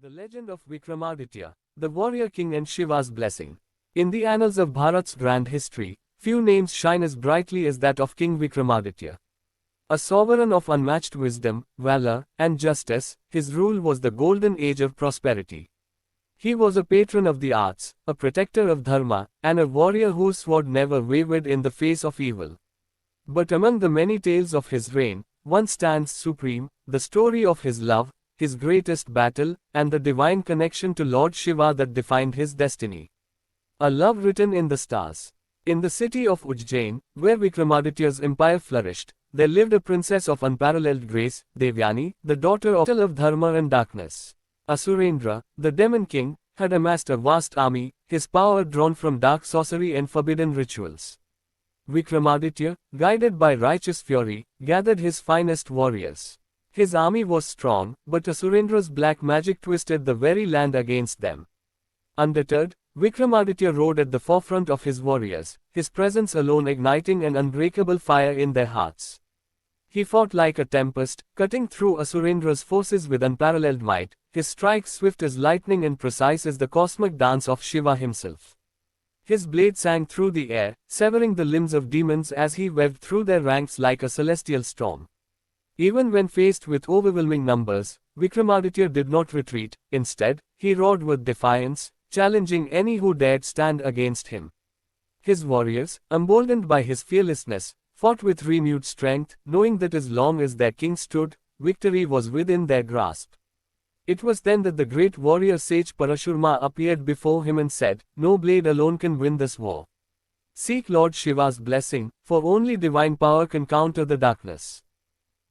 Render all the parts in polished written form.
The legend of Vikramaditya, the warrior king and Shiva's blessing. In the annals of Bharat's grand history, few names shine as brightly as that of King Vikramaditya. A sovereign of unmatched wisdom, valor, and justice, his rule was the golden age of prosperity. He was a patron of the arts, a protector of dharma, and a warrior whose sword never wavered in the face of evil. But among the many tales of his reign, one stands supreme, the story of his love, his greatest battle, and the divine connection to Lord Shiva that defined his destiny. A love written in the stars. In the city of Ujjain, where Vikramaditya's empire flourished, there lived a princess of unparalleled grace, Devyani, the daughter of Dharma and darkness. Asurendra, the demon king, had amassed a vast army, his power drawn from dark sorcery and forbidden rituals. Vikramaditya, guided by righteous fury, gathered his finest warriors. His army was strong, but Asurendra's black magic twisted the very land against them. Undeterred, Vikramaditya rode at the forefront of his warriors, his presence alone igniting an unbreakable fire in their hearts. He fought like a tempest, cutting through Asurendra's forces with unparalleled might, his strikes swift as lightning and precise as the cosmic dance of Shiva himself. His blade sang through the air, severing the limbs of demons as he waved through their ranks like a celestial storm. Even when faced with overwhelming numbers, Vikramaditya did not retreat. Instead, he roared with defiance, challenging any who dared stand against him. His warriors, emboldened by his fearlessness, fought with renewed strength, knowing that as long as their king stood, victory was within their grasp. It was then that the great warrior sage Parashurama appeared before him and said, "No blade alone can win this war. Seek Lord Shiva's blessing, for only divine power can counter the darkness."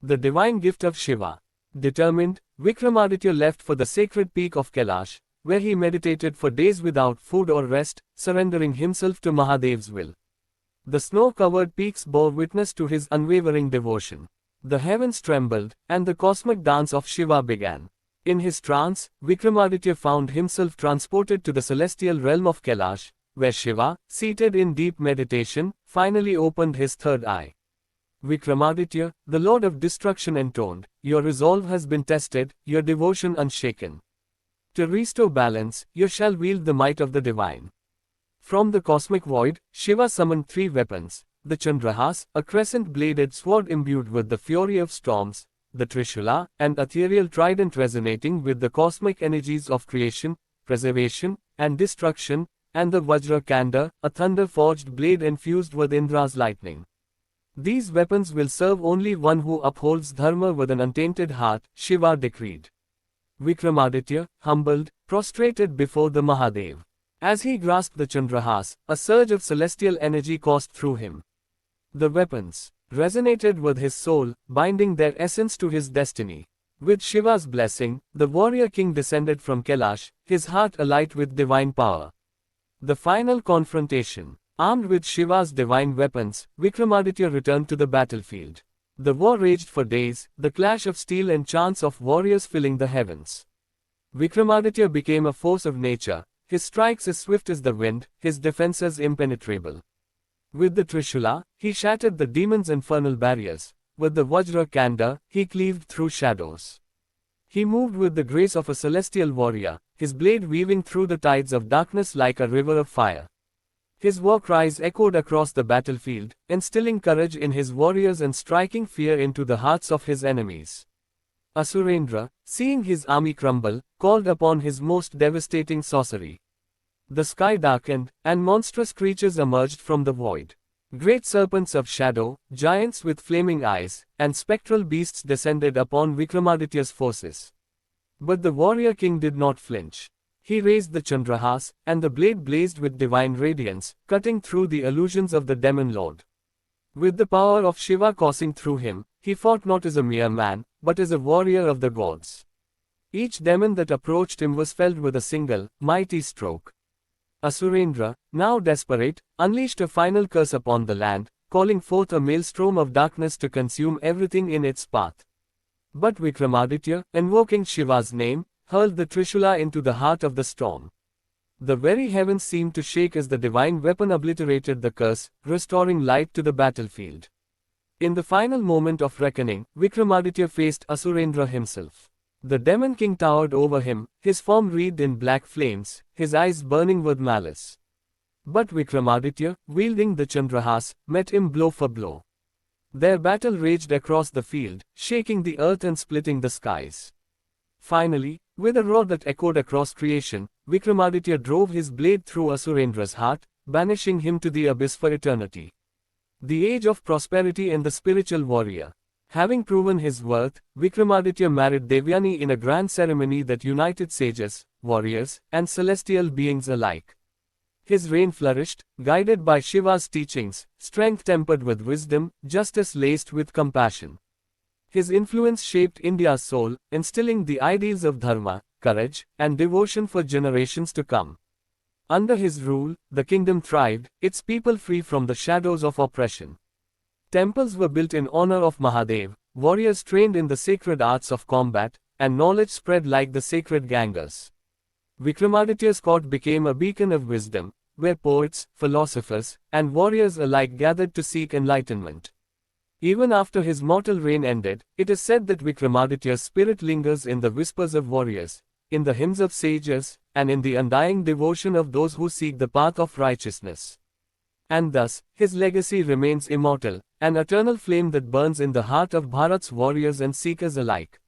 The divine gift of Shiva. Determined, Vikramaditya left for the sacred peak of Kailash, where he meditated for days without food or rest, surrendering himself to Mahadev's will. The snow-covered peaks bore witness to his unwavering devotion. The heavens trembled, and the cosmic dance of Shiva began. In his trance, Vikramaditya found himself transported to the celestial realm of Kailash, where Shiva, seated in deep meditation, finally opened his third eye. Vikramaditya, the Lord of Destruction, intoned, "Your resolve has been tested, your devotion unshaken. To restore balance, you shall wield the might of the divine." From the cosmic void, Shiva summoned three weapons: the Chandrahas, a crescent-bladed sword imbued with the fury of storms, the Trishula, an ethereal trident resonating with the cosmic energies of creation, preservation, and destruction, and the Vajra Kanda, a thunder-forged blade infused with Indra's lightning. "These weapons will serve only one who upholds dharma with an untainted heart," Shiva decreed. Vikramaditya, humbled, prostrated before the Mahadev. As he grasped the Chandrahas, a surge of celestial energy coursed through him. The weapons resonated with his soul, binding their essence to his destiny. With Shiva's blessing, the warrior king descended from Kailash, his heart alight with divine power. The final confrontation. Armed with Shiva's divine weapons, Vikramaditya returned to the battlefield. The war raged for days, the clash of steel and chants of warriors filling the heavens. Vikramaditya became a force of nature, his strikes as swift as the wind, his defenses impenetrable. With the Trishula, he shattered the demons' infernal barriers. With the Vajra Kanda, he cleaved through shadows. He moved with the grace of a celestial warrior, his blade weaving through the tides of darkness like a river of fire. His war cries echoed across the battlefield, instilling courage in his warriors and striking fear into the hearts of his enemies. Asurendra, seeing his army crumble, called upon his most devastating sorcery. The sky darkened, and monstrous creatures emerged from the void. Great serpents of shadow, giants with flaming eyes, and spectral beasts descended upon Vikramaditya's forces. But the warrior king did not flinch. He raised the Chandrahas, and the blade blazed with divine radiance, cutting through the illusions of the demon lord. With the power of Shiva coursing through him, he fought not as a mere man, but as a warrior of the gods. Each demon that approached him was felled with a single, mighty stroke. Asurendra, now desperate, unleashed a final curse upon the land, calling forth a maelstrom of darkness to consume everything in its path. But Vikramaditya, invoking Shiva's name, hurled the Trishula into the heart of the storm. The very heavens seemed to shake as the divine weapon obliterated the curse, restoring light to the battlefield. In the final moment of reckoning, Vikramaditya faced Asurendra himself. The demon king towered over him, his form wreathed in black flames, his eyes burning with malice. But Vikramaditya, wielding the Chandrahas, met him blow for blow. Their battle raged across the field, shaking the earth and splitting the skies. Finally, with a roar that echoed across creation, Vikramaditya drove his blade through Asurendra's heart, banishing him to the abyss for eternity. The age of prosperity and the spiritual warrior. Having proven his worth, Vikramaditya married Devyani in a grand ceremony that united sages, warriors, and celestial beings alike. His reign flourished, guided by Shiva's teachings, strength tempered with wisdom, justice laced with compassion. His influence shaped India's soul, instilling the ideals of dharma, courage, and devotion for generations to come. Under his rule, the kingdom thrived, its people free from the shadows of oppression. Temples were built in honor of Mahadev, warriors trained in the sacred arts of combat, and knowledge spread like the sacred Gangas. Vikramaditya's court became a beacon of wisdom, where poets, philosophers, and warriors alike gathered to seek enlightenment. Even after his mortal reign ended, it is said that Vikramaditya's spirit lingers in the whispers of warriors, in the hymns of sages, and in the undying devotion of those who seek the path of righteousness. And thus, his legacy remains immortal, an eternal flame that burns in the heart of Bharat's warriors and seekers alike.